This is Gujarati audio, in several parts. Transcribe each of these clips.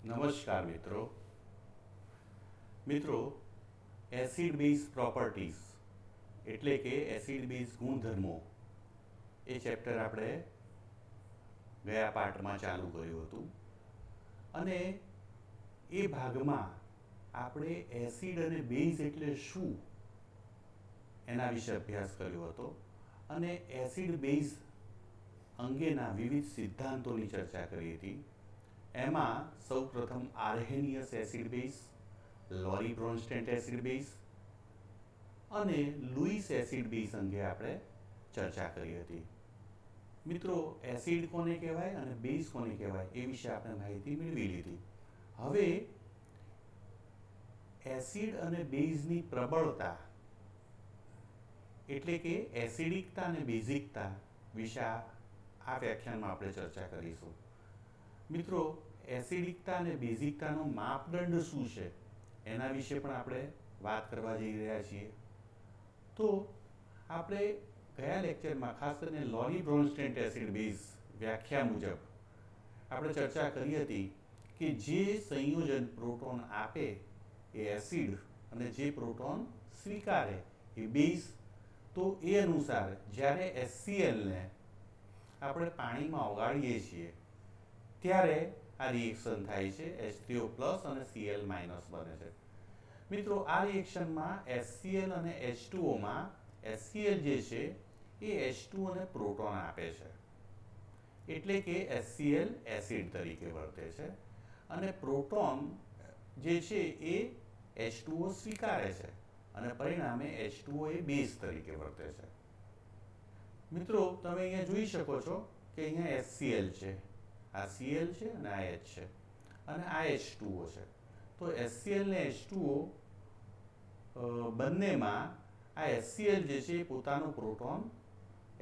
નમસ્કાર મિત્રો એસિડ બેઝ પ્રોપર્ટીઝ એટલે કે એસિડ બેઝ ગુણધર્મો એ ચેપ્ટર આપણે ગયા પાઠમાં ચાલુ કર્યું હતું અને એ ભાગમાં આપણે એસિડ અને બેઝ એટલે શું એના વિશે અભ્યાસ કર્યો હતો અને એસિડ બેઝ અંગેના વિવિધ સિદ્ધાંતોની ચર્ચા કરી હતી. એમાં સૌપ્રથમ આર્હેનિયસ એસિડ બેઝ, લોરી બ્રોન્સ્ટેન્ટ એસિડ બેઝ અને લુઈસ એસિડ બેઝ અંગે આપણે ચર્ચા કરી હતી. મિત્રો, એસિડ કોને કહેવાય અને બેઝ કોને કહેવાય એ વિશે આપણે માહિતી મેળવી લીધી. હવે એસિડ અને બેઝની પ્રબળતા એટલે કે એસિડિકતા અને બેઝિકતા વિશે આ વ્યાખ્યાનમાં આપણે ચર્ચા કરીશું. મિત્રો, એસિડિકતા અને બેઝિકતાનો માપદંડ શું છે એના વિશે પણ આપણે વાત કરવા જઈ રહ્યા છીએ. તો આપણે ગયા લેક્ચરમાં ખાસ કરીને લોરી બ્રોન્સ્ટેન્ટ એસિડ બેઝ વ્યાખ્યા મુજબ આપણે ચર્ચા કરી હતી કે જે સંયોજન પ્રોટોન આપે એ એસિડ અને જે પ્રોટોન સ્વીકારે એ બેઝ. તો એ અનુસાર જ્યારે HClને આપણે પાણીમાં ઓગાળીએ છીએ ત્યારે આ રિએક્શન થાય છે, H3O+ અને Cl- બને છે. મિત્રો, આ રિએક્શનમાં HCl અને H2Oમાં HCl જે છે એ H2 અને પ્રોટોન આપે છે એટલે કે HCl એસિડ તરીકે વર્તે છે અને પ્રોટોન જે છે એ H2O સ્વીકારે છે અને પરિણામે H2O એ બેઝ તરીકે વર્તે છે. મિત્રો, તમે અહીંયા જોઈ શકો છો કે અહીંયા HCl છે, આ Cl છે અને આ H છે અને આ H2O છે. તો HCl ને H2O બંનેમાં આ HCl જે છે એ પોતાનો પ્રોટોન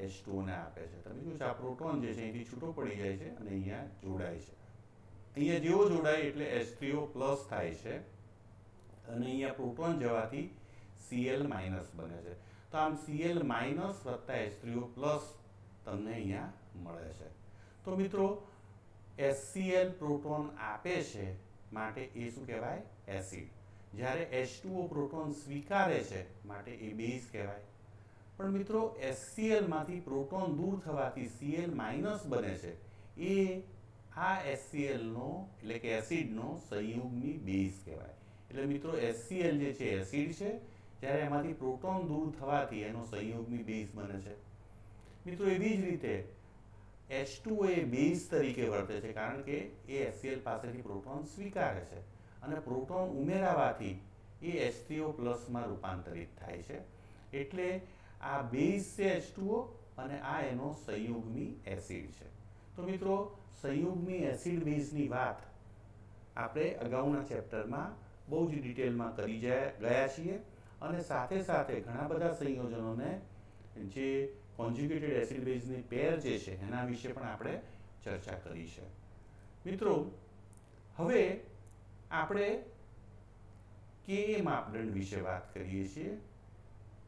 H2O ને આપે છે. તમે જોશો આ પ્રોટોન જે છે અહીંથી છૂટો પડી જાય છે અને અહીંયા જોડાય છે. અહીંયા જેવો જોડાય એટલે H3O+ થાય છે અને અહીંયા પ્રોટોન જવાથી Cl- બને છે. તો આમ Cl- વત્તા H3O+ તમને અહીંયા મળે છે. તો મિત્રો, HCl પ્રોટોન આપે છે માટે એ શું કહેવાય? એસિડ. જ્યારે H2O પ્રોટોન સ્વીકારે છે માટે એ બેઝ કહેવાય. પણ મિત્રો, HClમાંથી પ્રોટોન દૂર થવાથી Cl- બને છે એ આ HClનો એટલે કે એસિડનો સંયુગ્મી બેઝ કહેવાય. એટલે મિત્રો, HCl જે છે એસિડ છે, જ્યારે એમાંથી પ્રોટોન દૂર થવાથી એનો સંયુગ્મી બેઝ બને છે. મિત્રો, એવી જ રીતે H2O એ બેઝ તરીકે વર્તે છે કારણ કે એ HCl પાસેથી પ્રોટોન સ્વીકારે છે અને પ્રોટોન ઉમેરાવાથી એ H3O+ રૂપાંતરિત થાય છે. એટલે આ બેઝ છે H2O અને આ એનો સંયુગ્મી એસિડ છે. તો મિત્રો, સંયુગ્મી એસિડ બેઝની વાત આપણે અગાઉના ચેપ્ટરમાં બહુ જ ડિટેલમાં કરી ગયા છીએ અને સાથે સાથે ઘણા બધા સંયોજનોને જે કોન્જ્યુગેટેડ એસિડ બેઝની પેર જે છે એના વિશે પણ આપણે ચર્ચા કરી છે. મિત્રો, હવે આપણે Ka માપદંડ વિશે વાત કરીએ છીએ.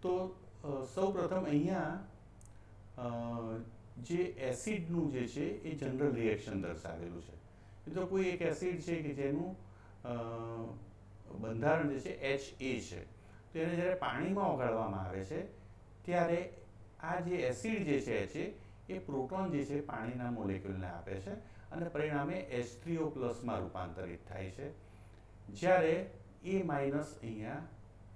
તો સૌપ્રથમ અહીંયા જે એસિડનું જે છે એ જનરલ રિએક્શન દર્શાવેલું છે. મિત્રો, કોઈ એક એસિડ છે કે જેનું બંધારણ જે છે Ha છે. તો એને જ્યારે પાણીમાં ઓગાળવામાં આવે છે ત્યારે આ જે એસિડ જે છે એ પ્રોટોન જે છે પાણીના મોલેક્યુલને આપે છે અને પરિણામે H3O+ રૂપાંતરિત થાય છે. જ્યારે A- અહીંયા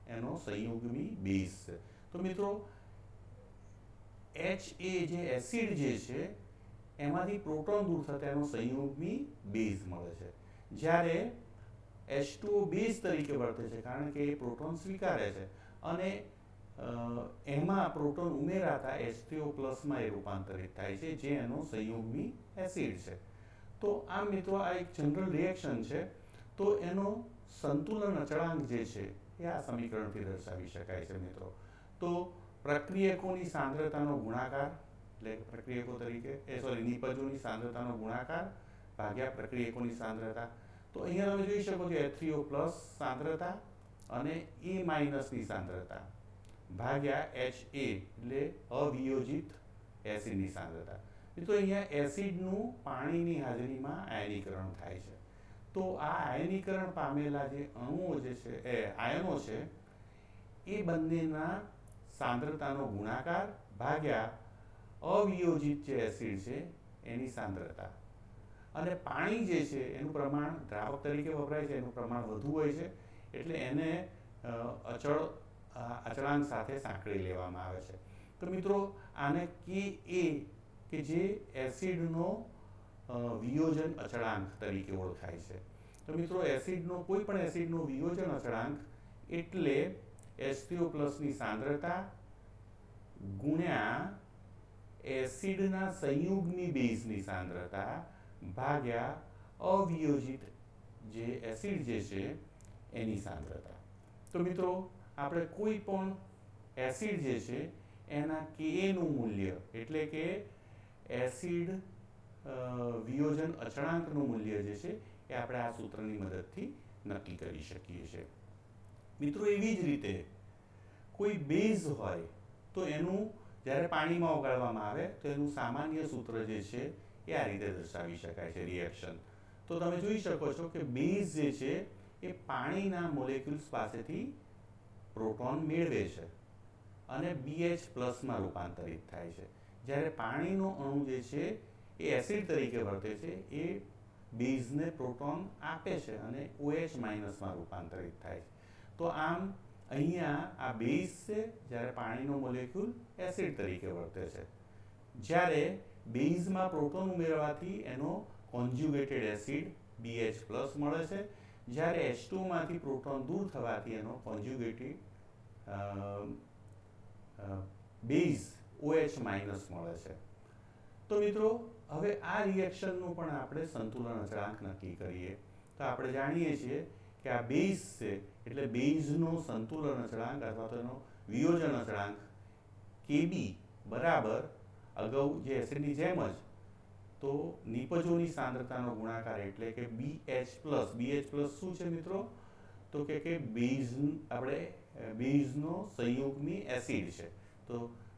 એનો સંયુગ્મી બેઝ છે. તો મિત્રો, Ha જે એસિડ જે છે એમાંથી પ્રોટોન દૂર થતા એનો સંયુગ્મી બેઝ મળે છે. જ્યારે H2O બેઝ તરીકે વર્તે છે કારણ કે એ પ્રોટોન સ્વીકારે છે અને એમાં પ્રોટોન ઉમેરાતા H3O+ એ રૂપાંતરિત થાય છે જે એનો સંયુગ્મી એસિડ છે. તો આમ મિત્રો, આ એક જનરલ રિએક્શન છે. તો એનો સંતુલન અચળાંક જે છે એ આ સમીકરણથી દર્શાવી શકાય છે. મિત્રો, તો પ્રક્રિયકોની સાંદ્રતાનો ગુણાકાર એટલે પ્રક્રિયકો તરીકે નિપજોની સાંદ્રતાનો ગુણાકાર ભાગ્યા પ્રક્રિયકોની સાંદ્રતા. તો અહીંયા તમે જોઈ શકો છો H3O+ સાંદ્રતા અને A- ની સાંદ્રતા ભાગ્યા Ha એટલે અવિયોજિત એસિડની સાંદ્રતા. મિત્રો, અહીંયા એસિડનું પાણીની હાજરીમાં આયનીકરણ થાય છે. તો આ આયનીકરણ પામેલા જે અણુઓ જે છે એ આયનો છે એ બંનેના સાંદ્રતાનો ગુણાકાર ભાગ્યા અવિયોજિત જે એસિડ છે એની સાંદ્રતા. અને પાણી જે છે એનું પ્રમાણ દ્રાવક તરીકે વપરાય છે, એનું પ્રમાણ વધુ હોય છે, એટલે એને અચળાંક સાથે સાંકળી લેવામાં આવે છે. તો મિત્રો આને કે જે એસિડનો વિયોજન અચળાંક તરીકે ઓળખાય છે. તો મિત્રો કોઈ પણ એસિડનો વિયોજન અચળાંક એટલે H3O+ ની સાંદ્રતા ગુણ્યા એસિડના સંયુગ્મી બેઝની સાંદ્રતા ભાગ્યા અવિયોજિત જે એસિડ જે છે એની સાંદ્રતા. તો મિત્રો આપણે કોઈ પણ એસિડ જે છે એના Ka નું મૂલ્ય એટલે કે એસિડ વિયોજન અચળાંકનું મૂલ્ય જે છે એ આપણે આ સૂત્રની મદદથી નક્કી કરી શકીએ છીએ. મિત્રો એવી જ રીતે કોઈ બેઝ હોય તો એનું જ્યારે પાણીમાં ઓગાળવામાં આવે તો એનું સામાન્ય સૂત્ર જે છે એ આ રીતે દર્શાવી શકાય છે રિએક્શન. તો તમે જોઈ શકો છો કે બેઝ જે છે એ પાણીના મોલેક્યુલ્સ પાસેથી પ્રોટોન મેળવે છે અને BH+ માં રૂપાંતરિત થાય છે. જ્યારે પાણીનો અણુ જે છે એ એસિડ તરીકે વર્તે છે, એ બેઝને પ્રોટોન આપે છે અને OH- માં રૂપાંતરિત થાય છે. તો આમ અહીંયા આ બેઝ છે, જ્યારે પાણીનો મોલેક્યુલ એસિડ તરીકે વર્તે છે. જ્યારે બેઝમાં પ્રોટોન ઉમેરવાથી એનો કોન્જ્યુગેટેડ એસિડ BH+ મળે છે, જ્યારે H2 માંથી પ્રોટોન દૂર થવાથી એનો કોન્જ્યુગેટેડ બેઝ OH- મળે છે. તો મિત્રો હવે આ રિએક્શનનું પણ આપણે સંતુલન અચળાંક નક્કી કરીએ. તો આપણે જાણીએ છીએ કે આ બેઝ છે એટલે બેઝનો સંતુલન અચળાંક અથવા તો એનો વિયોજન અચળાંક Kb બરાબર અગાઉ જે એસિડની જેમ જ તો નિપજોની સાંદ્રતાનો ગુણાકાર એટલે કે BH+. શું છે મિત્રો? તો કે બેઝનો સંયુગ્મી એસિડ છે. તો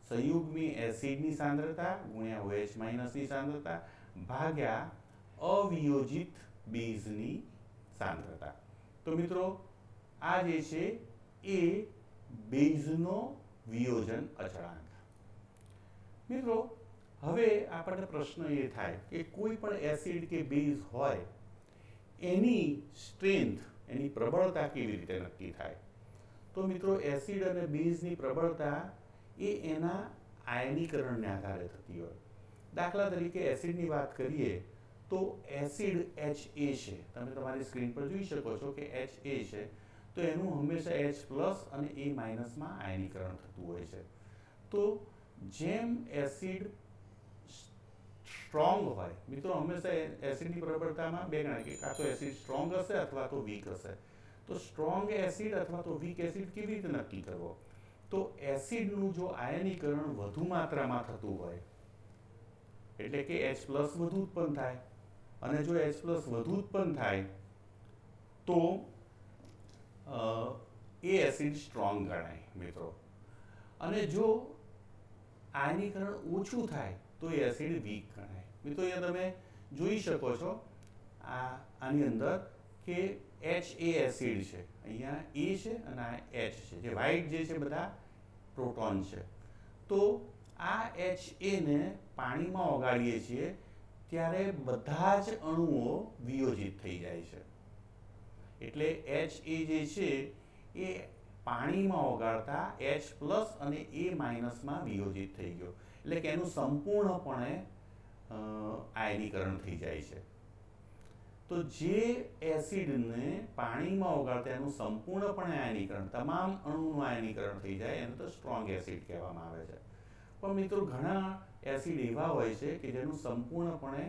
સંયુગ્મી એસિડની સાંદ્રતા ગુણ્યા OH- ની સાંદ્રતા ભાગ્યા અવિયોજિત બેઝની સાંદ્રતા. તો મિત્રો આ જે છે એ બેઝનો વિયોજન અચળાંક. મિત્રો હવે આપણને પ્રશ્ન એ થાય કે કોઈ પણ એસિડ કે બેઝ હોય એની સ્ટ્રેન્થ, એની પ્રબળતા કેવી રીતે નક્કી થાય? તો મિત્રો એસિડ અને બેઝની પ્રબળતા એ એના આયનીકરણને આધારે થતી હોય. દાખલા તરીકે એસિડની વાત કરીએ તો એસિડ Ha છે, તમે તમારી સ્ક્રીન પર જોઈ શકો છો કે Ha છે, તો એનું હંમેશા H+ અને A- માં આયનીકરણ થતું હોય છે. તો જેમ એસિડ સ્ટ્રોંગ હોય, મિત્રો હંમેશા એસિડની પ્રબળતામાં બે ગણાય કે કાં તો એસિડ સ્ટ્રોંગ હશે અથવા તો વીક હશે. તો સ્ટ્રોંગ એસિડ અથવા તો વીક એસિડ કેવી રીતે નક્કી કરવો? તો એસિડનું જો આયનીકરણ વધુ માત્રામાં થતું હોય એટલે કે H+ વધુ ઉત્પન્ન થાય, અને જો H+ વધુ ઉત્પન્ન થાય તો એ એસિડ સ્ટ્રોંગ ગણાય મિત્રો. અને જો આયનીકરણ ઓછું થાય તો એ એસિડ વીક ગણાય. મિત્રો અહીંયા તમે જોઈ શકો છો આની અંદર કે Ha એસિડ છે, અહીંયા A છે અને આ H છે, જે વ્હાઇટ જે છે બધા પ્રોટોન છે. તો આ Ha ને પાણીમાં ઓગાળીએ છીએ ત્યારે બધા જ અણુઓ વિયોજિત થઈ જાય છે. એટલે Ha જે છે એ પાણીમાં ઓગાળતા H+ અને A- માં વિયોજિત થઈ ગયો, એટલે કે એનું સંપૂર્ણપણે આયનીકરણ થઈ જાય છે. તો જે એસિડને પાણીમાં ઓગાળતા એનું સંપૂર્ણપણે આયનીકરણ, તમામ અણુનું આયનીકરણ થઈ જાય એને તો સ્ટ્રોંગ એસિડ કહેવામાં આવે છે. પણ મિત્રો ઘણા એસિડ એવા હોય છે કે જેનું સંપૂર્ણપણે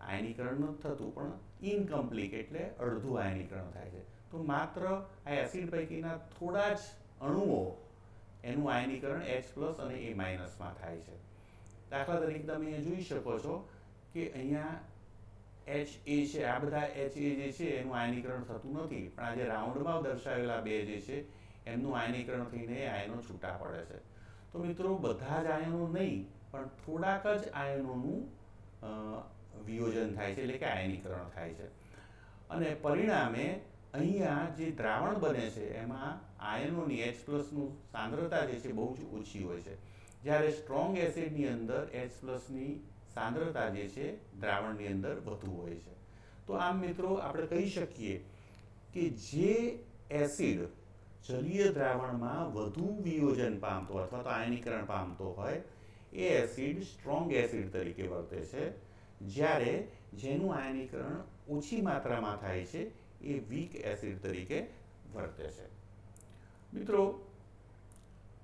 આયનીકરણ નથી થતું, પણ ઇનકમ્પ્લીટ એટલે અડધું આયનીકરણ થાય છે. તો માત્ર આ એસિડ પૈકીના થોડા જ અણુઓ એનું આયનીકરણ H+ અને A- માં થાય છે. દાખલા તરીકે તમે અહીંયા જોઈ શકો છો કે અહીંયા Ha છે, આ બધા Ha જે છે એનું આયનીકરણ થતું નથી, પણ આ જે રાઉન્ડમાં દર્શાવેલા બે જે છે એમનું આયનીકરણ થઈને આયનો છૂટા પડે છે. તો મિત્રો બધા જ આયનો નહીં, પણ થોડાક જ આયનોનું વિયોજન થાય છે, એટલે કે આયનીકરણ થાય છે. અને પરિણામે અહીંયા જે દ્રાવણ બને છે એમાં આયનોની H પ્લસનું સાંદ્રતા જે છે બહુ જ ઓછી હોય છે, જ્યારે સ્ટ્રોંગ એસિડની અંદર H પ્લસની સાંદ્રતા જે છે દ્રાવણની અંદર વધુ હોય છે. તો આમ મિત્રો આપણે કહી શકીએ કે જે એસિડ જલીય દ્રાવણમાં વધુ વિયોજન પામતો અથવા તો આયનીકરણ પામતો હોય એ એસિડ સ્ટ્રોંગ એસિડ તરીકે વર્તે છે, જ્યારે જેનું આયનીકરણ ઓછી માત્રામાં થાય છે એ વીક એસિડ તરીકે વર્તે છે. મિત્રો,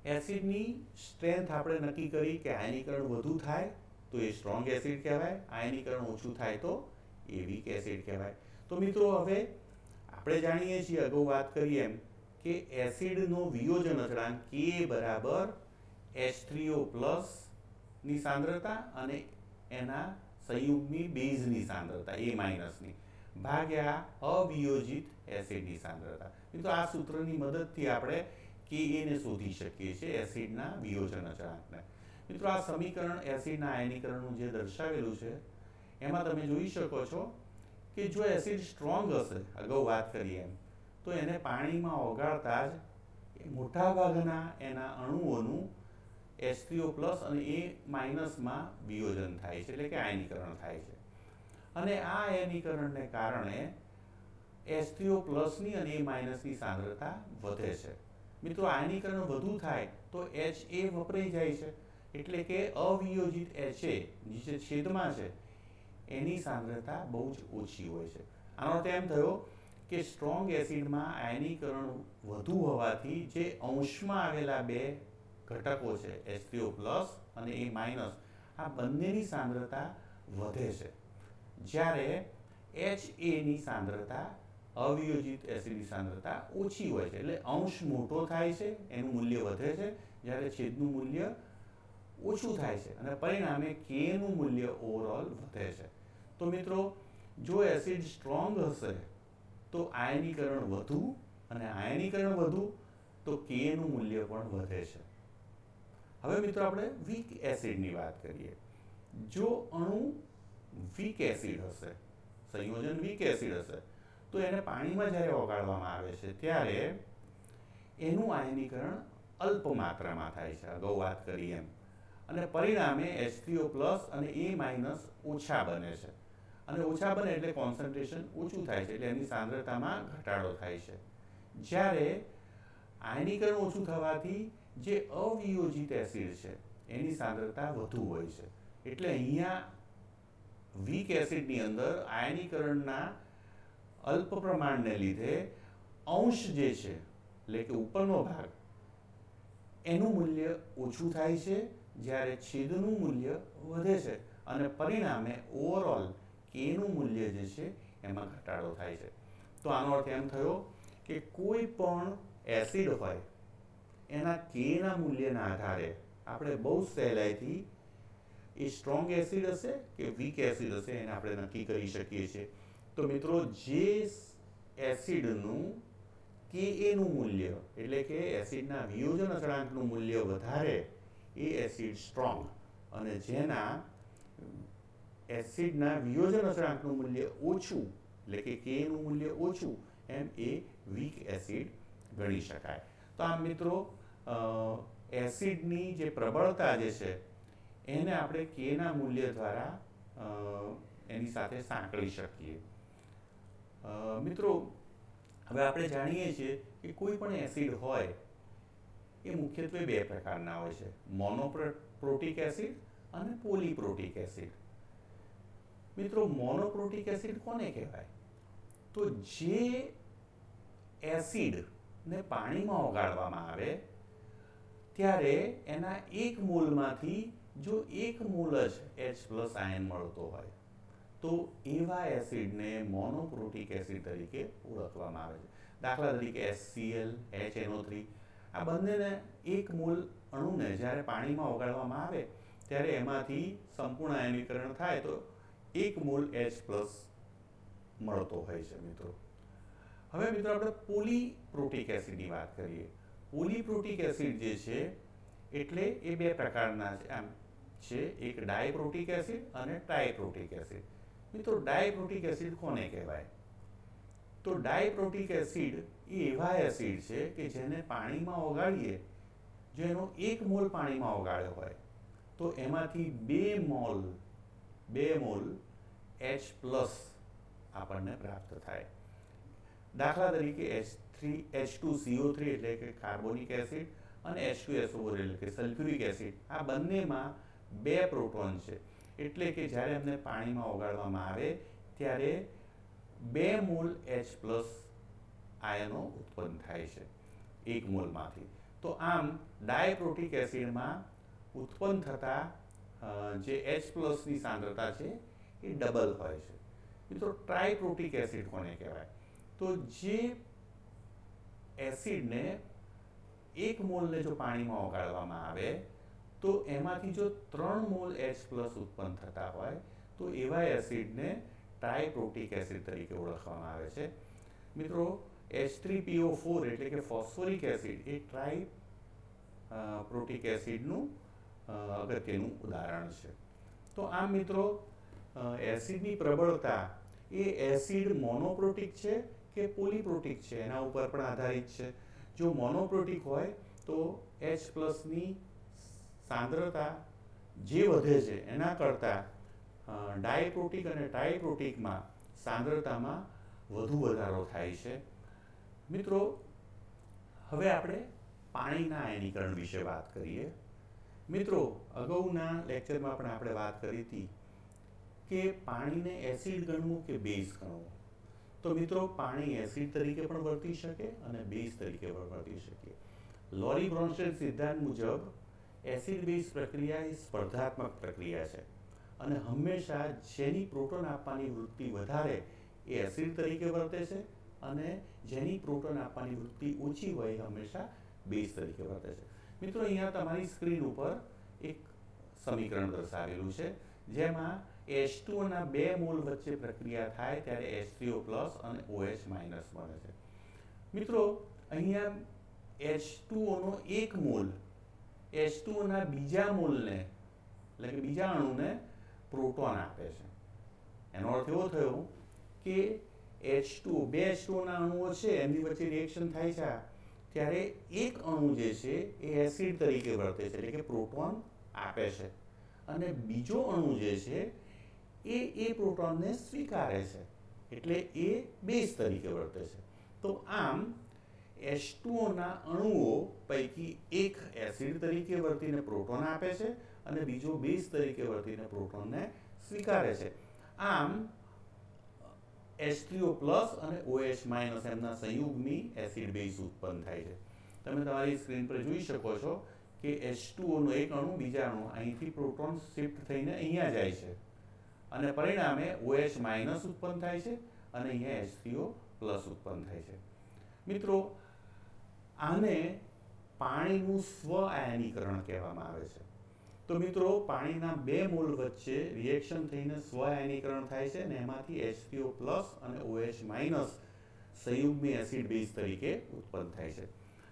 એસિડની સ્ટ્રેન્થ આપણે નક્કી કરી કે આયનીકરણ વધુ થાય તો એ સ્ટ્રોંગ એસિડ કહેવાય, આયનીકરણ ઓછું થાય તો એ વીક એસિડ કહેવાય. તો મિત્રો, હવે આપણે જાણીએ છીએ, અગાઉ વાત કરી એમ, કે એસિડનો વિયોજન અચળાંક K બરાબર H3O+ ની સાંદ્રતા અને એના સંયુગ્મી બેઝની સાંદ્રતા A- ભાગ્યા અવિયોજિત એસિડની સાંદ્રતા. મિત્રો, આ સૂત્રની મદદથી આપણે Ka ને શોધી શકીએ છીએ, એસિડના વિયોજન અચળાંકને. મિત્રો, આ સમીકરણ એસિડના આયનીકરણનું જે દર્શાવેલું છે એમાં તમે જોઈ શકો છો કે જો એસિડ સ્ટ્રોંગ હશે, અગાઉ વાત કરી એમ, તો એને પાણીમાં ઓગાળતા જ મોટાભાગના એના અણુઓનું H3O+ અને A- વિયોજન થાય છે, એટલે કે આયનીકરણ થાય છે. અને આ આયનીકરણને કારણે H3O+ અને A- સાંદ્રતા વધે છે. મિત્રો, આયનીકરણ વધુ થાય તો Ha વપરાઈ જાય છે, એટલે કે અવિયોજિત Ha જે છેદમાં છે એની સાંદ્રતા બહુ જ ઓછી હોય છે. આનો અર્થ એમ થયો કે સ્ટ્રોંગ એસિડમાં આયનીકરણ વધુ હોવાથી જે અંશમાં આવેલા બે ઘટકો છે H3O+ અને A- આ બંનેની સાંદ્રતા વધે છે, જ્યારે HAની સાંદ્રતા અવિયોજિત એસિડની સાંદ્રતા ઓછી હોય છે. એટલે અંશ મોટો થાય છે, એનું મૂલ્ય વધે છે, જ્યારે છેદનું મૂલ્ય ઓછું થાય છે અને પરિણામે Kનું મૂલ્ય ઓવરઓલ વધે છે. તો મિત્રો, જો એસિડ સ્ટ્રોંગ હશે તો આયનીકરણ વધુ, અને આયનીકરણ વધુ તો Kનું મૂલ્ય પણ વધે છે. હવે મિત્રો, આપણે વીક એસિડની વાત કરીએ. જો અણુ વીક એસિડ હશે, સંયોજન વીક એસિડ હશે, તો એને પાણીમાં જ્યારે ઓગાળવામાં આવે છે ત્યારે એનું આયનીકરણ અલ્પ માત્રામાં થાય છે, અગાઉ વાત કરી એમ, અને પરિણામે H3O+ અને A- ઓછા બને છે. અને ઓછા બને એટલે કોન્સન્ટ્રેશન ઓછું થાય છે, એટલે એની સાંદ્રતામાં ઘટાડો થાય છે. જ્યારે આયનીકરણ ઓછું થવાથી જે અવિયોજિત એસિડ છે એની સાંદ્રતા વધુ હોય છે. એટલે અહીંયા વીક એસિડની અંદર આયનીકરણના અલ્પ પ્રમાણને લીધે અંશ જે છે, એટલે કે ઉપરનો ભાગ, એનું મૂલ્ય ઓછું થાય છે, જ્યારે છેદનું મૂલ્ય વધે છે, અને પરિણામે ઓવરઓલ Kનું મૂલ્ય જે છે એમાં ઘટાડો થાય છે. તો આનો અર્થ એમ થયો કે કોઈ પણ એસિડ હોય એના Kના મૂલ્યના આધારે આપણે બહુ સહેલાઈથી એ સ્ટ્રોંગ એસિડ હશે કે વીક એસિડ હશે એને આપણે નક્કી કરી શકીએ છીએ. તો મિત્રો, જે એસિડનું Kaનું મૂલ્ય, એટલે કે એસિડના વિયોજન અચળાંકનું મૂલ્ય વધારે એ એસિડ સ્ટ્રોંગ, અને જેના એસિડના વિયોજન અચળાંકનું મૂલ્ય ઓછું, એટલે કે Kનું મૂલ્ય ઓછું, એમ એ વીક એસિડ ગણી શકાય. તો આમ મિત્રો, એસિડની જે પ્રબળતા જે છે એને આપણે Kના મૂલ્ય દ્વારા એની સાથે સાંકળી શકીએ. મિત્રો, હવે આપણે જાણીએ છીએ કે કોઈ પણ એસિડ હોય એ મુખ્યત્વે બે પ્રકારના હોય છે, મોનોપ્રોટીક એસિડ અને પોલીપ્રોટીક એસિડ. મિત્રો, મોનોપ્રોટીક એસિડ કોને કહેવાય? તો જે એસિડને પાણીમાં ઓગાળવામાં આવે ત્યારે એના એક મોલમાંથી જો એક મોલ જ H+ આયન મળતો હોય તો એવા એસિડને મોનોપ્રોટીક એસિડ તરીકે ઓળખવામાં આવે છે. દાખલા તરીકે HCl, HNO3, આ બંનેને એક મોલ અણુને જ્યારે પાણીમાં ઓગાળવામાં આવે ત્યારે એમાંથી સંપૂર્ણ આયનીકરણ થાય તો એક મોલ H+ મળતો હોય છે. મિત્રો, હવે મિત્રો આપણે પોલીપ્રોટીક એસિડની વાત કરીએ. પોલીપ્રોટીક એસિડ જે છે એટલે એ બે પ્રકારના છે, એક ડાયપ્રોટીક એસિડ અને ટ્રાયપ્રોટીક એસિડ. મિત્રો, ડાયપ્રોટીક એસિડ કોને કહેવાય? તો ડાયપ્રોટિક એસિડ એ એવા એસિડ છે કે જેને પાણીમાં ઓગાળીએ, જો એનો 1 મોલ પાણીમાં ઓગાળ્યો હોય તો એમાંથી 2 મોલ H પ્લસ આપણને પ્રાપ્ત થાય. દાખલા તરીકે H2CO3 એટલે કે કાર્બોનિક એસિડ અને H2SO4 એટલે કે સલ્ફ્યુરિક એસિડ, આ બંનેમાં 2 પ્રોટોન છે. એટલે કે જ્યારે એમને પાણીમાં ઓગાળવામાં આવે ત્યારે 2 મોલ H પ્લસ આયનો ઉત્પન્ન થાય છે 1 મોલમાંથી. તો આમ ડાયપ્રોટિક એસિડમાં ઉત્પન્ન થતા જે H પ્લસની સાંદ્રતા છે એ ડબલ હોય છે. મિત્રો, ટ્રાયપ્રોટિક એસિડ કોને કહેવાય? તો જે એસિડને 1 મોલને જો પાણીમાં ઓગાળવામાં આવે તો એમાંથી જો 3 મોલ H પ્લસ ઉત્પન્ન થતા હોય તો એવા એસિડને ટ્રાયપ્રોટિક એસિડ તરીકે ઓળખવામાં આવે છે. મિત્રો, H3PO4 એટલે કે ફોસ્ફોરિક એસિડ એ ટ્રાયપ્રોટિક એસિડનું અગત્યનું ઉદાહરણ છે. તો આમ મિત્રો, એસિડની પ્રબળતા એ એસિડ મોનોપ્રોટિક છે કે પોલીપ્રોટિક છે એના ઉપર પણ આધારિત છે. જો મોનોપ્રોટિક હોય તો H પ્લસની સાંદ્રતા જે વધે છે એના કરતાં ડાયપ્રોટિક અને ટ્રાયપ્રોટિકમાં સાંદ્રતામાં વધુ વધારો થાય છે. મિત્રો, હવે આપણે પાણીના આયનીકરણ વિશે વાત કરીએ. મિત્રો, અગાઉના લેક્ચરમાં પણ આપણે વાત કરી હતી કે પાણીને એસિડ ગણવું કે બેઝ ગણવું. તો મિત્રો, પાણી એસિડ તરીકે પણ વર્તી શકે અને બેઝ તરીકે પણ વર્તી શકે. લોરી બ્રોન્સ્ટેડ સિદ્ધાંત મુજબ એસિડ બેઝ પ્રક્રિયા એ સ્પર્ધાત્મક પ્રક્રિયા છે અને હંમેશા જેની પ્રોટોન આપવાની વૃત્તિ વધારે એ એસિડ તરીકે વર્તે છે અને જેની પ્રોટોન આપવાની વૃત્તિ ઓછી હોય એ હંમેશા બેઝ તરીકે વર્તે છે. મિત્રો, અહીંયા તમારી સ્ક્રીન ઉપર એક સમીકરણ દર્શાવેલું છે જેમાં H2ના 2 મોલ વચ્ચે પ્રક્રિયા થાય ત્યારે H3O પ્લસ અને OH માઇનસ બને છે. મિત્રો, અહીંયા H2Oનો 1 મોલ H2Oના બીજા મોલને એટલે કે બીજા અણુને પ્રોટોન આપે છે. એનો અર્થ એવો થયો કે H2O, 2 H2Oના અણુઓ છે એમની વચ્ચે રિએક્શન થાય છે ત્યારે એક અણુ જે છે એ એસિડ તરીકે વર્તે છે એટલે કે પ્રોટોન આપે છે અને બીજો અણુ જે છે એ પ્રોટોનને સ્વીકારે છે એટલે એ બેઝ તરીકે વર્તે છે. તો આમ H2Oના અણુઓ પૈકી એક એસિડ તરીકે વર્તીને પ્રોટોન આપે છે અને બીજો બેઝ તરીકે વર્તીને પ્રોટોનને સ્વીકારે છે. આમ H3O પ્લસ અને OH માઇનસ એમના સંયુગની એસિડ બેઝ ઉત્પન્ન થાય છે. તમે તમારી સ્ક્રીન પર જોઈ શકો છો કે H2Oનો એક અણુ બીજા અણુ અહીંથી પ્રોટોન શિફ્ટ થઈને અહીંયા જાય છે અને પરિણામે OH માઇનસ ઉત્પન્ન થાય છે અને અહીંયા H3O પ્લસ ઉત્પન્ન થાય છે. મિત્રો, આને પાણીનું સ્વ આયનીકરણ કહેવામાં આવે છે. તો મિત્રો, પાણીના 2 મોલ વચ્ચે રિએક્શન થઈને સ્વ આયનીકરણ થાય છે અને એમાંથી H3O પ્લસ અને OH માઇનસ સંયુગ્મી એસિડ બેઝ તરીકે ઉત્પન્ન થાય છે.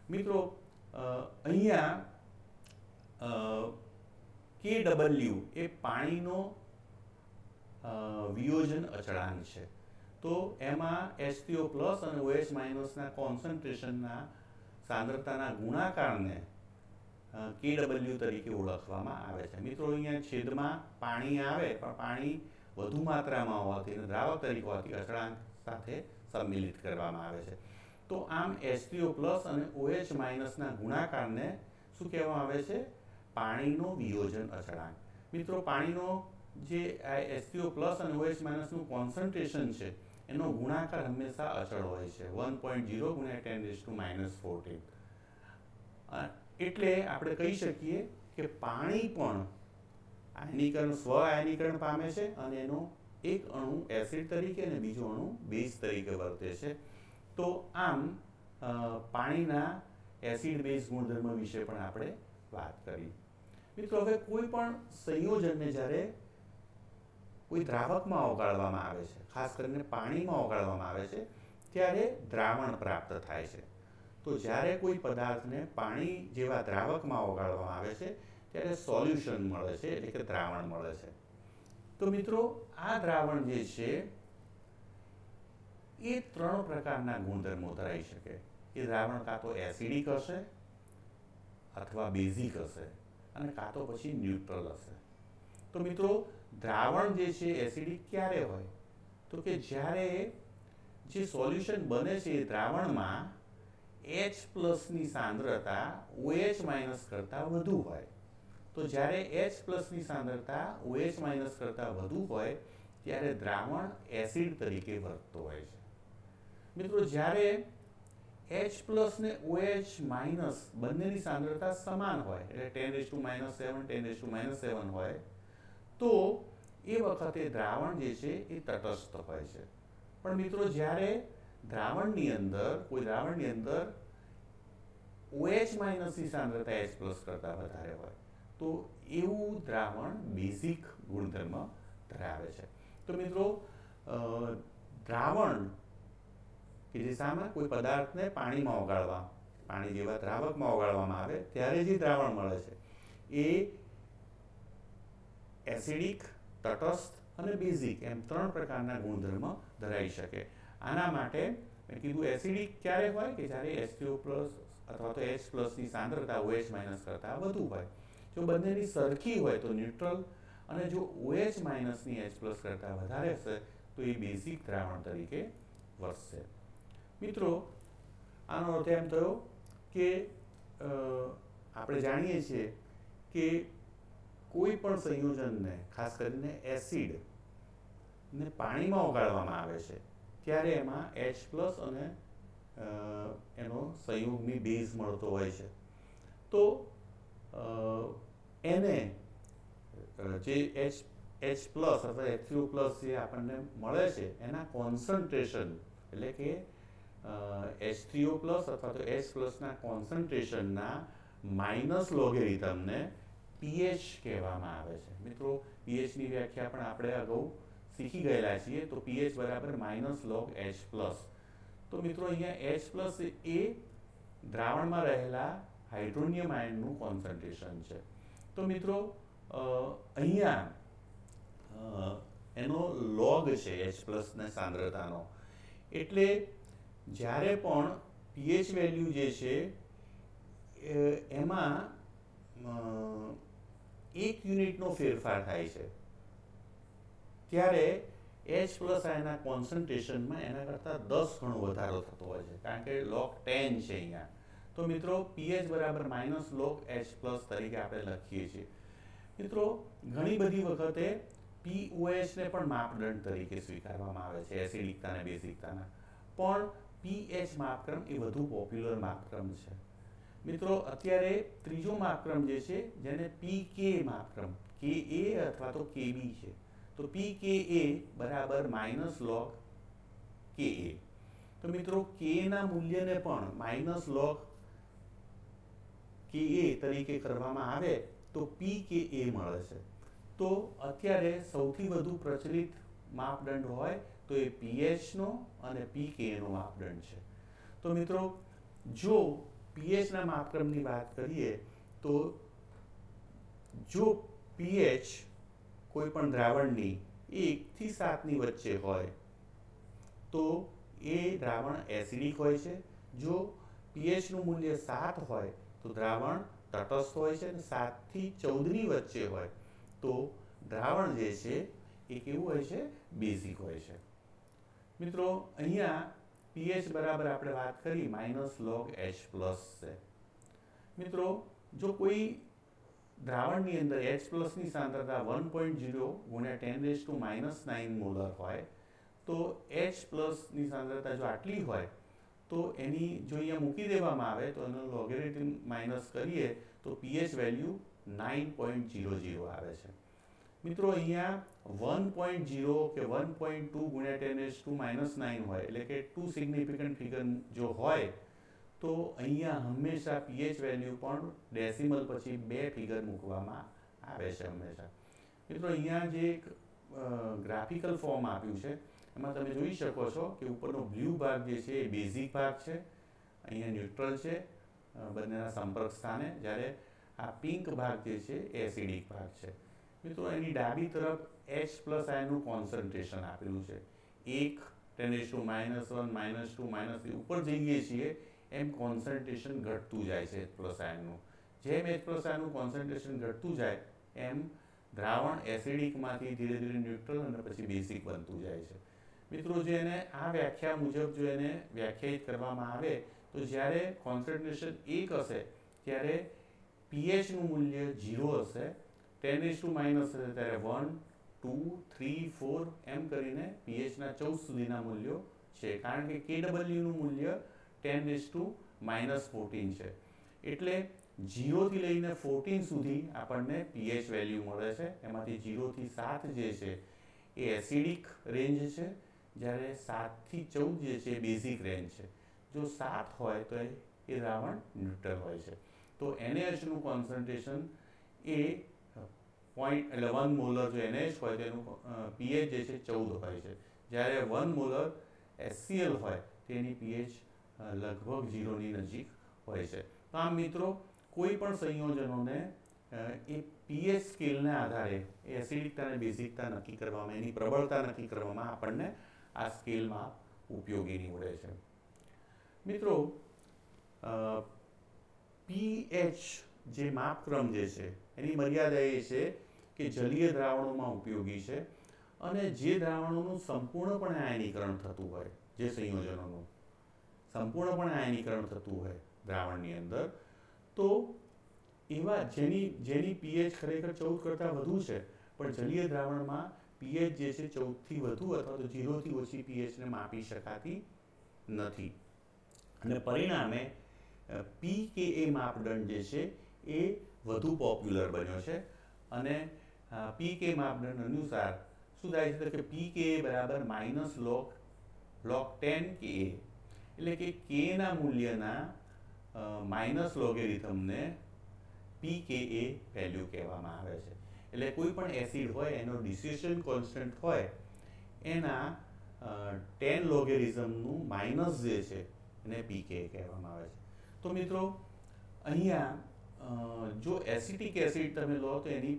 મિત્રો, અહીંયા KW એ પાણીનો વિયોજન અચળાંક છે. તો એમાં H3O પ્લસ અને OH માઇનસના કોન્સન્ટ્રેશનના સાંદ્રતાના ગુણાકારને KW તરીકે ઓળખવામાં આવે છે. મિત્રો, અહીંયા છેદમાં પાણી આવે પણ પાણી વધુ માત્રામાં હોવાથી અને દ્રાવક તરીકે હોવાથી અચળાંક સાથે સંમિલિત કરવામાં આવે છે. તો આમ H3O પ્લસ અને OH માઇનસના ગુણાકારને શું કહેવામાં આવે છે? પાણીનો વિયોજન અચળાંક. મિત્રો, પાણીનો જે H3O પ્લસ અને OH માઇનસનું કોન્સન્ટ્રેશન છે એનો ગુણાકાર હંમેશા અચળ હોય છે 1.0 × 10⁻⁻14. એટલે આપણે કહી શકીએ કે પાણી પણ આયનીકરણ સ્વ આયનીકરણ પામે છે અને એનો એક અણુ એસિડ તરીકે અને બીજો અણુ બેઝ તરીકે વર્તે છે. તો આમ પાણીના એસિડ બેઝ ગુણધર્મ વિશે પણ આપણે વાત કરી. મિત્રો, હવે કોઈ પણ સંયોજનને જ્યારે કોઈ દ્રાવકમાં ઓગાળવામાં આવે છે, ખાસ કરીને પાણીમાં ઓગાળવામાં આવે છે ત્યારે દ્રાવણ પ્રાપ્ત થાય છે. તો જ્યારે કોઈ પદાર્થને પાણી જેવા દ્રાવકમાં ઓગાળવામાં આવે છે ત્યારે સોલ્યુશન મળે છે એટલે કે દ્રાવણ મળે છે. તો મિત્રો, આ દ્રાવણ જે છે એ ત્રણ પ્રકારના ગુણધર્મો ધરાવી શકે. એ દ્રાવણ કાં તો એસિડિક હશે અથવા બેઝિક હશે અને કાં તો પછી ન્યુટ્રલ હશે. તો મિત્રો દ્રાવણ જે છે એસિડિક ક્યારે હોય? તો કે જ્યારે જે સોલ્યુશન બને છે એ દ્રાવણમાં H પ્લસની સાંદ્રતા OH માઇનસ કરતાં વધુ હોય. તો જ્યારે H પ્લસની સાંદ્રતા OH માઇનસ કરતાં વધુ હોય ત્યારે દ્રાવણ એસિડ તરીકે વર્તતો હોય છે. મિત્રો જ્યારે H પ્લસ ને OH માઇનસ બંનેની સાંદ્રતા સમાન હોય એટલે 10⁻⁷ 10⁻⁷ હોય તો એ વખતે દ્રાવણ જે છે એ તટસ્થ હોય છે. પણ મિત્રો જ્યારે કોઈ દ્રાવણની અંદર OH માઇનસની સાંદ્રતા H પ્લસ કરતાં વધારે હોય તો એવું દ્રાવણ બેઝિક ગુણધર્મ ધરાવે છે. તો મિત્રો દ્રાવણ કે જે સામે કોઈ પદાર્થને પાણી જેવા દ્રાવકમાં ઓગાળવામાં આવે ત્યારે જે દ્રાવણ મળે છે એ એસિડિક, તટસ્થ અને બેઝિક એમ ત્રણ પ્રકારના ગુણધર્મ ધરાવી શકે. આના માટે મેં કીધું એસિડિક ક્યારે હોય કે જ્યારે H3O પ્લસ અથવા તો H પ્લસની સાંદ્રતા OH માઇનસ કરતાં વધુ હોય. જો બંનેની સરખી હોય તો ન્યુટ્રલ અને જો OH માઇનસની H પ્લસ કરતાં વધારે હશે તો એ બેઝિક દ્રાવણ તરીકે વર્તશે. મિત્રો આનો અર્થ એમ થયો કે આપણે જાણીએ છીએ કે કોઈ પણ સંયોજનને ખાસ કરીને એસિડને પાણીમાં ઓગાળવામાં આવે છે ત્યારે એમાં H પ્લસ અને એનો સંયુગ્મી બેઝ મળતો હોય છે. તો એને જે H પ્લસ અથવા H3O પ્લસ જે આપણને મળે છે એના કોન્સન્ટ્રેશન એટલે કે H3O પ્લસ અથવા તો H પ્લસના કોન્સન્ટ્રેશનના માઇનસ લોગેરિધમને pH કહેવામાં આવે છે. મિત્રો pHની વ્યાખ્યા પણ આપણે અગાઉ શીખી ગયેલા છીએ. તો pH બરાબર -log H પ્લસ. તો મિત્રો અહીંયા H પ્લસ એ દ્રાવણમાં રહેલા હાઇડ્રોનિયમ આયનનું કોન્સન્ટ્રેશન છે. તો મિત્રો અહીંયા એનો લોગ છે H પ્લસના સાંદ્રતાનો. એટલે જ્યારે પણ pH વેલ્યુ જે છે એમાં 1 યુનિટનો ફેરફાર થાય છે ત્યારે H પ્લસ આયનના કોન્સન્ટ્રેશનમાં એના કરતાં 10 ગણો વધારો થતો હોય છે કારણ કે log 10 છે અહીંયા. તો મિત્રો pH બરાબર -log H પ્લસ તરીકે આપણે લખીએ છીએ. મિત્રો ઘણી બધી વખતે POH ને પણ માપદંડ તરીકે સ્વીકારવામાં આવે છે એસિડિકતા અને બેઝિકતાના. પણ pH માપક્રમ એ વધુ પોપ્યુલર માપક્રમ છે. મિત્રો અત્યારે ત્રીજો માપક્રમ જે છે જેને pK માપક્રમ Ka અથવા તો Kb છે. તો pKa બરાબર -log Ka. તો મિત્રો K ના મૂલ્યને પણ -log Ka તરીકે કરવામાં આવે તો pKa મળે છે. તો અત્યારે સૌથી વધુ પ્રચલિત માપદંડ હોય તો એ pH નો અને pKa નો માપદંડ છે. તો મિત્રો જો pH ના માપક્રમની વાત કરીએ તો જો pH કોઈ પણ દ્રાવણની 1 થી 7 ની વચ્ચે હોય તો એ દ્રાવણ એસિડિક હોય છે. જો pH નું મૂલ્ય 7 હોય તો દ્રાવણ તટસ્થ હોય છે અને 7 થી 14 ની વચ્ચે હોય તો દ્રાવણ જે છે એ કેવું હોય છે? બેઝિક હોય છે. મિત્રો અહીંયા pH બરાબર આપણે વાત કરી -log H પ્લસ છે. મિત્રો જો કોઈ દ્રાવણની અંદર H પ્લસની સાંદ્રતા 1.0 × 10⁻⁹ મોલર હોય તો H પ્લસની સાંદ્રતા જો આટલી હોય તો એની જો અહીંયા મૂકી દેવામાં આવે તો એનો લોગેરિધમ માઇનસ કરીએ તો pH વેલ્યુ 9.00 આવે છે. મિત્રો અહીંયા 1.0 કે 1.2 × 10⁻⁹ હોય એટલે કે 2 સિગ્નિફિકન્ટ ફિગર જો હોય તો અહીંયા હંમેશા pH વેલ્યુ પણ ડેસિમલ પછી 2 ફિગર મૂકવામાં આવે છે હંમેશા. મિત્રો અહીંયા જે એક ગ્રાફિકલ ફોર્મ આપ્યું છે એમાં તમે જોઈ શકો છો કે ઉપરનો બ્લુ ભાગ જે છે એ બેઝિક ભાગ છે, અહીંયા ન્યુટ્રલ છે બંનેના સંપર્ક સ્થાને, જ્યારે આ પિંક ભાગ જે છે એ એસિડિક ભાગ છે. મિત્રો એની ડાબી તરફ H પ્લસ આયનનું કોન્સન્ટ્રેશન આપેલું છે 1 10⁻⁻⁻⁻⁻⁻⁻⁻⁻⁻⁻⁻⁻⁻⁻⁻⁻⁻⁻⁻⁻⁻⁻⁻⁻ઉપર જઈએ છીએ એમ કોન્સન્ટ્રેશન ઘટતું જાય છે પ્લસ આયનનું. જેમ H+આયનનું કોન્સન્ટ્રેશન ઘટતું જાય એમ દ્રાવણ એસિડિકમાંથી ધીરે ધીરે ન્યુટ્રલ અને પછી બેઝિક બનતું જાય છે. મિત્રો, જો એને આ વ્યાખ્યા મુજબ જો એને વ્યાખ્યાયિત કરવામાં આવે તો જ્યારે કોન્સન્ટ્રેશન 1 હશે ત્યારે પીએચનું મૂલ્ય 0 હશે, 10⁻⁻ હશે ત્યારે 1, 2, 3, 4 એમ કરીને પીએચના 14 સુધીના મૂલ્યો છે. કારણ કે કેડબલ્યુનું મૂલ્ય 10⁻14 છે. એટલે 0 થી લઈને 14 સુધી આપણને પીએચ વેલ્યુ મળે છે. એમાંથી 0 થી 7 જે છે એ એસિડિક રેન્જ છે, જ્યારે 7 થી 14 જે છે એ બેઝિક રેન્જ છે. જો 7 હોય તો એ દ્રાવણ ન્યુટ્રલ હોય છે. તો NaHનું કોન્સન્ટ્રેશન એ 1 મોલર જો NaH હોય તો એનું પીએચ જે છે 14 હોય છે, જ્યારે 1 મોલર HCl હોય તેની પીએચ લગભગ 0ની નજીક હોય છે. તો આમ મિત્રો, કોઈ પણ સંયોજનોને એ પીએચ સ્કેલને આધારે એસિડિકતા અને બેઝિકતા નક્કી કરવામાં, એની પ્રબળતા નક્કી કરવામાં આપણને આ સ્કેલમાં ઉપયોગી નીવડે છે. મિત્રો, પીએચ જે માપક્રમ જે છે એની મર્યાદા એ છે કે જલીય દ્રાવણોમાં ઉપયોગી છે અને જે દ્રાવણોનું સંપૂર્ણપણે આયનીકરણ થતું હોય, જે સંયોજનોનું સંપૂર્ણપણે આયનીકરણ થતું હોય દ્રાવણની અંદર, તો એવા જેની પીએચ ખરેખર 14 કરતાં વધુ છે પણ જલીય દ્રાવણમાં પીએચ જે છે 14 થી વધુ અથવા તો 0 થી ઓછી પીએચને માપી શકાતી નથી. અને પરિણામે પીકેએ માપદંડ જે છે એ વધુ પોપ્યુલર બન્યો છે. અને પીકે માપદંડ અનુસાર શું થાય છે કે પીકે બરાબર -log 10 કે, એટલે કે કેના મૂલ્યના માઇનસ લોગેરિથમને પીકેએ વેલ્યુ કહેવામાં આવે છે. એટલે કોઈ પણ એસિડ હોય એનો ડિસ્યુશન કોન્સ્ટન્ટ હોય એના 10 લોગેરિઝમનું માઇનસ જે છે એને પીકે કહેવામાં આવે છે. તો મિત્રો, અહીંયા જો એસિટિક એસિડ તમે લો તો એની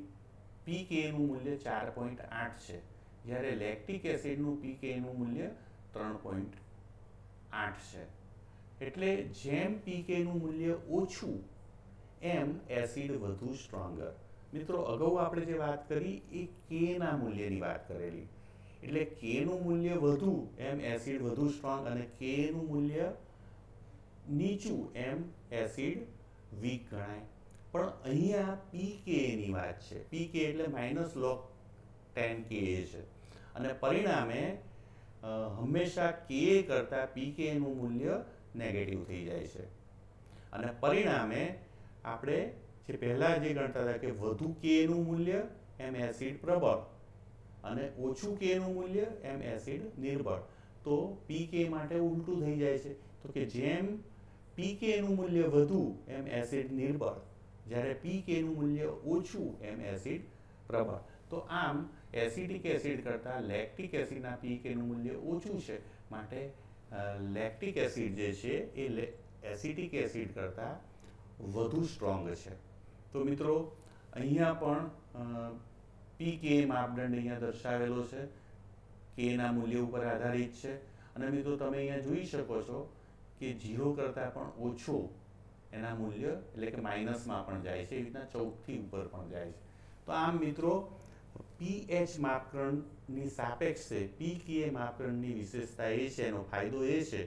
પીકેનું મૂલ્ય 4.8 છે, જ્યારે લેક્ટિક એસિડનું પીકેનું મૂલ્ય 3.8 છે. એટલે જેમ પીકેનું મૂલ્ય ઓછું એમ એસિડ વધુ સ્ટ્રોંગર. મિત્રો, અગાઉ આપણે જે વાત કરી એ કેના મૂલ્યની વાત કરેલી. એટલે કેનું મૂલ્ય વધુ એમ એસિડ વધુ સ્ટ્રોંગ અને કેનું મૂલ્ય નીચું એમ એસિડ વીક ગણાય. પણ અહીંયા પીકેની વાત છે. પીકે એટલે -log 10 કે છે અને પરિણામે હંમેશા કે કરતાં પીકેનું મૂલ્ય નેગેટિવ થઈ જાય છે. અને પરિણામે આપણે જે પહેલાં જે ગણતા હતા કે વધુ કેનું મૂલ્ય એમ એસિડ પ્રબળ અને ઓછું કેનું મૂલ્ય એમ એસિડ નિર્બળ. તો પીકે માટે ઉલટું થઈ જાય છે. તો કે જેમ પીકેનું મૂલ્ય વધુ એમ એસિડ નિર્બળ, જ્યારે પીકેનું મૂલ્ય ઓછું એમ એસિડ પ્રબળ. તો આમ એસિડિક એસિડ કરતાં લેક્ટિક એસિડના પીકેનું મૂલ્ય ઓછું છે, માટે લેક્ટિક એસિડ જે છે એ એસિડિક એસિડ કરતાં વધુ સ્ટ્રોંગ છે. તો મિત્રો, અહીંયા પણ પીકે માપદંડ અહીંયા દર્શાવેલો છે, કેના મૂલ્ય ઉપર આધારિત છે. અને મિત્રો, તમે અહીંયા જોઈ શકો છો કે 0 કરતાં પણ ઓછું એના મૂલ્ય એટલે કે માઇનસમાં પણ જાય છે, એવી રીતના 14 થી ઉપર પણ જાય છે. તો આમ મિત્રો, પીએચ માપદંડની સાપેક્ષે પીકે માપદંડની વિશેષતા એ છે, એનો ફાયદો એ છે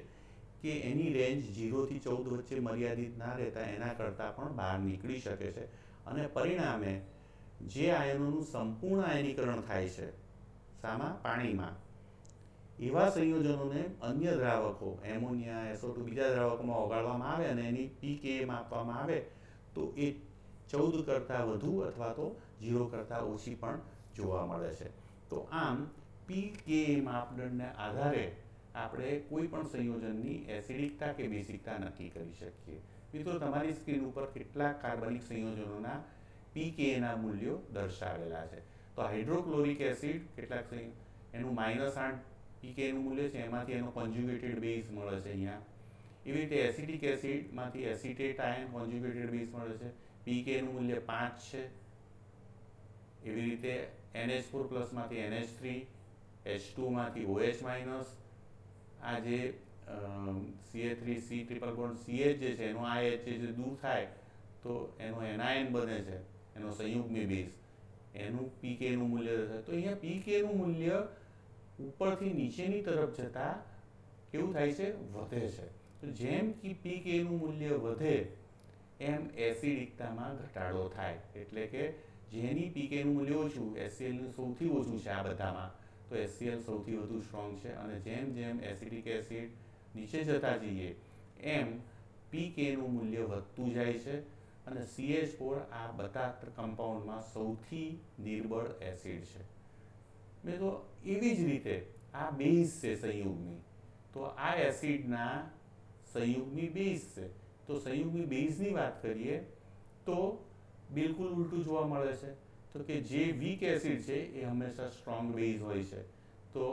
કે એની રેન્જ 0 થી 14 વચ્ચે મર્યાદિત ના રહેતા એના કરતાં પણ બહાર નીકળી શકે છે. અને પરિણામે જે આયનોનું સંપૂર્ણ આયનીકરણ થાય છે શામાં? પાણીમાં, એવા સંયોજનોને અન્ય દ્રાવકો એમોનિયા, SO2 બીજા દ્રાવકોમાં ઓગાળવામાં આવે અને એની પીકે માપવામાં આવે તો એ 14 કરતાં વધુ અથવા તો 0 કરતાં ઓછી પણ જોવા મળે છે. તો આમ પીકે માપદંડને આધારે આપણે કોઈ પણ સંયોજનની એસિડિકતા કે બેઝિકતા નક્કી કરી શકીએ. મિત્રો, તમારી સ્ક્રીન ઉપર કેટલાક કાર્બનિક સંયોજનોના પીકેના મૂલ્યો દર્શાવેલા છે. તો હાઇડ્રોક્લોરિક એસિડ કેટલાક એનું -8 પીકેનું મૂલ્ય છે, એમાંથી એનો કોન્જ્યુગેટેડ બેઝ મળે છે અહીંયા. એવી રીતે એસિટિક એસિડમાંથી એસિટેટ આયન કોન્જ્યુગેટેડ બેઝ મળે છે, પીકેનું મૂલ્ય 5 છે. એવી રીતે NH4+ માંથી NH3, H2 માંથી OH-, આ જે CH3 C triple bond CH જે છે એનો આ H જે દૂર થાય તો એનો એનાયન બને છે, એનો સંયુગ્મી બેઝ, એનું pK નું મૂલ્ય થશે. તો અહીંયા pK નું મૂલ્ય ઉપરથી નીચેની તરફ જતા કેવું થાય છે? વધે છે. તો જેમ કે pK નું મૂલ્ય વધે એમ એસિડિકતામાં ઘટાડો થાય. એટલે કે જેની pK નું મૂલ્ય ઓછું, HCl નું સૌથી ઓછું છે આ બધામાં, તો HCl સૌથી વધુ સ્ટ્રોંગ છે. અને જેમ જેમ એસિડિક એસિડ નીચે જતા જઈએ એમ pK નું મૂલ્ય વધતું જાય છે. અને CH4 આ બધા કમ્પાઉન્ડમાં સૌથી નિર્બળ એસિડ છે. તો એવી જ રીતે આ બેઝ છે સંયુગ્મી, તો આ એસિડના સંયુગ્મી બેઝ છે. તો સંયુગ્મી બેઝની વાત કરીએ તો બિલકુલ ઉલટું જોવા મળે છે. તો કે જે વીક એસિડ છે એ હંમેશા સ્ટ્રોંગ બેઝ હોય છે, તો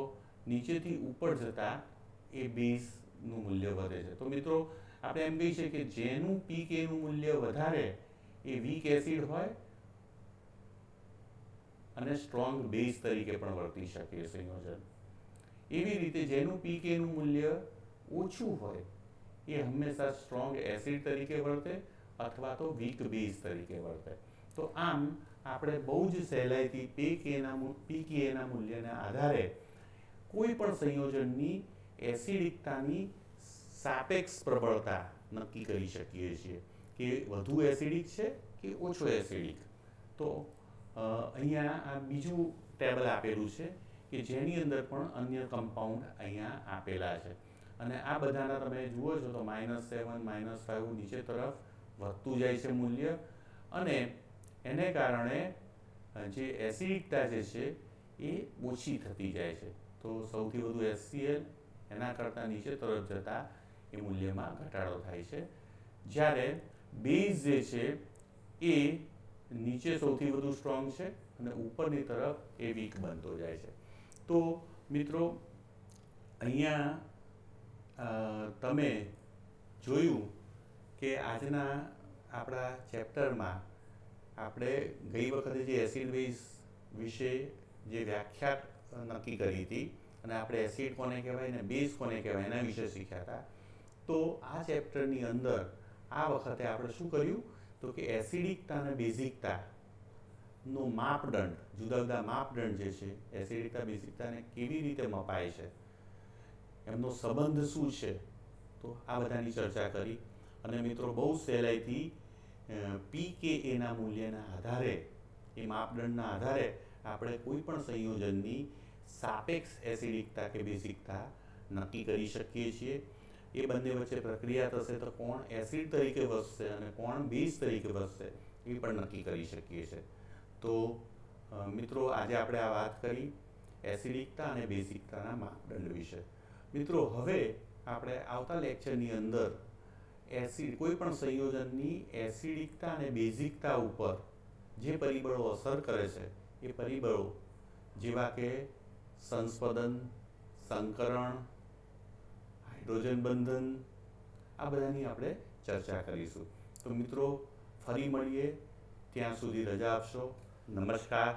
નીચેથી ઉપર જતા એ બેઝનું મૂલ્ય વધે છે. તો મિત્રો આપણે એમ કહી શકીએ કે જેનું pK નું મૂલ્ય વધારે એ વીક એસિડ હોય અને સ્ટ્રોંગ બેઝ તરીકે પણ વર્તી શકે સંયોજન. એવી રીતે જેનું pK નું મૂલ્ય ઓછું હોય એ હંમેશા સ્ટ્રોંગ એસિડ તરીકે વર્તે અથવા તો વીક બેઝ તરીકે વર્તે. તો આમ આપણે બહુ જ સહેલાઈથી pKના મૂલ્યના આધારે કોઈ પણ સંયોજનની એસિડિકતાની સાપેક્ષ પ્રબળતા નક્કી કરી શકીએ છીએ કે વધુ એસિડિક છે કે ઓછો એસિડિક. તો અહીંયા આ બીજું ટેબલ આપેલું છે કે જેની અંદર પણ અન્ય કમ્પાઉન્ડ અહીંયા આપેલા છે. અને આ બધાના તમે જુઓ છો તો -7, -5 નીચે તરફ વધતું જાય છે મૂલ્ય. અને એને કારણે જે એસિડિકતા જે છે એ ઓછી થતી જાય છે. તો સૌથી વધુ HCl, એના કરતાં નીચે તરફ જતાં એ મૂલ્યમાં ઘટાડો થાય છે. જ્યારે બેઝ જે છે એ નીચે સૌથી વધુ સ્ટ્રોંગ છે અને ઉપરની તરફ એ વીક બનતો જાય છે. તો મિત્રો અહીંયા તમે જોયું કે આજના આપણા ચેપ્ટરમાં આપણે ગઈ વખતે જે એસિડ બેઝ વિશે જે વ્યાખ્યા નક્કી કરી હતી અને આપણે એસિડ કોને કહેવાય ને બેઝ કોને કહેવાય એના વિશે શીખ્યા હતા. તો આ ચેપ્ટરની અંદર આ વખતે આપણે શું કર્યું તો કે એસિડિકતા અને બેઝિકતા નો માપદંડ, જુદા જુદા માપદંડ જે છે એસિડિકતા બેઝિકતાને કેવી રીતે મપાય છે, એમનો સંબંધ શું છે, તો આ બધાની ચર્ચા કરી. અને મિત્રો બહુ સહેલાઈથી pKa મૂલ્યના આધારે, એ માપદંડના આધારે આપણે કોઈ પણ સંયોજનની સાપેક્ષ એસિડિકતા કે બેઝિકતા નક્કી કરી શકીએ છીએ. એ બંને વચ્ચે પ્રક્રિયા થશે તો કોણ એસિડ તરીકે વધશે અને કોણ બેઝ તરીકે વધશે એ પણ નક્કી કરી શકીએ છીએ. તો મિત્રો આજે આપણે આ વાત કરી એસિડિકતા અને બેઝિકતાના માપદંડ વિશે. મિત્રો હવે આપણે આવતા લેક્ચરની અંદર કોઈ પણ સંયોજનની એસિડિકતા અને બેઝિકતા ઉપર જે પરિબળો અસર કરે છે એ પરિબળો જેવા કે સંસ્પદન, સંકરણ, હાઇડ્રોજન બંધન, આ બધાની આપણે ચર્ચા કરીશું. તો મિત્રો ફરી મળીએ, ત્યાં સુધી રજા આપશો. નમસ્કાર.